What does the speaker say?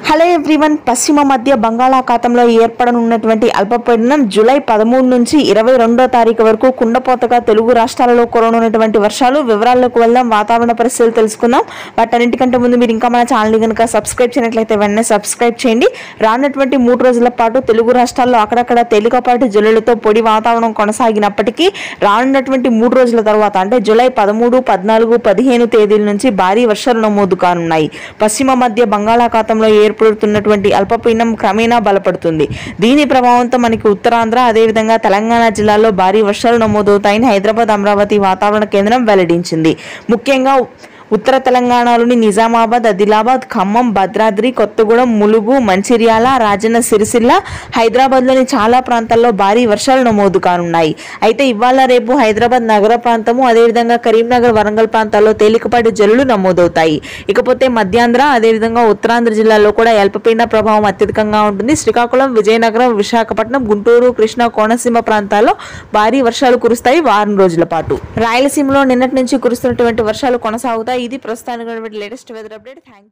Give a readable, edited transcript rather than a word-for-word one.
Hello everyone. పశ్చిమ మధ్య బంగాళాఖాతంలో ఏర్పడనున్నటువంటి అల్పపీడనం జూలై 13 నుంచి 22వ తారీఖు వరకు కుండపోతగా తెలుగు రాష్ట్రాలలో కురవనున్నటువంటి వర్షాలు. వివరాల్లోకి వెళ్దాం. వాతావరణ పరిస్థితులు తెలుసుకుందాం. వాటన్నిటికంటే ముందు మీరు ఇంకా మన ఛానల్ కనుక సబ్స్క్రైబ్ చేయనట్లయితే వెంటనే సబ్స్క్రైబ్ చేయండి. రానున్నటువంటి 3 రోజుల పాటు తెలుగు రాష్ట్రాల్లో అక్కడక్కడ తేలికపాటి జల్లులతో పొడి వాతావరణం కొనసాగినప్పటికీ రానున్నటువంటి 3 రోజుల తర్వాత అంటే జూలై 13, 14, 15 తేదీల నుంచి భారీ వర్షాలు నమోదు కానున్నాయి. పశ్చిమ మధ్య బంగాళాఖాతంలో ఏర్పడుతున్నటువంటి అల్పపీడనం క్రమేణా బలపడుతుంది. దీని ప్రభావంతో మనకి ఉత్తరాంధ్ర అదేవిధంగా తెలంగాణ జిల్లాల్లో భారీ వర్షాలు నమోదవుతాయని హైదరాబాద్, అమరావతి వాతావరణ కేంద్రం వెల్లడించింది. ముఖ్యంగా ఉత్తర తెలంగాణలోని నిజామాబాద్, ఆదిలాబాద్, ఖమ్మం, భద్రాద్రి, కొత్తగూడెం, ములుగు, మంచిర్యాల, రాజన్న సిరిసిల్ల, హైదరాబాద్లోని చాలా ప్రాంతాల్లో భారీ వర్షాలు నమోదు కానున్నాయి. అయితే ఇవాళ రేపు హైదరాబాద్ నగర ప్రాంతము అదేవిధంగా కరీంనగర్, వరంగల్ ప్రాంతాల్లో తేలికపాటి జల్లులు నమోదవుతాయి. ఇకపోతే మధ్యాంధ్ర అదేవిధంగా ఉత్తరాంధ్ర జిల్లాలో కూడా అల్పపీడన ప్రభావం అత్యధికంగా ఉంటుంది. శ్రీకాకుళం, విజయనగరం, విశాఖపట్నం, గుంటూరు, కృష్ణా, కోనసీమ ప్రాంతాల్లో భారీ వర్షాలు కురుస్తాయి వారం రోజుల పాటు. రాయలసీమలో నిన్నటి నుంచి కురుస్తున్నటువంటి వర్షాలు కొనసాగుతాయి. ఇది ప్రస్తుతానికి latest weather update. Thank you.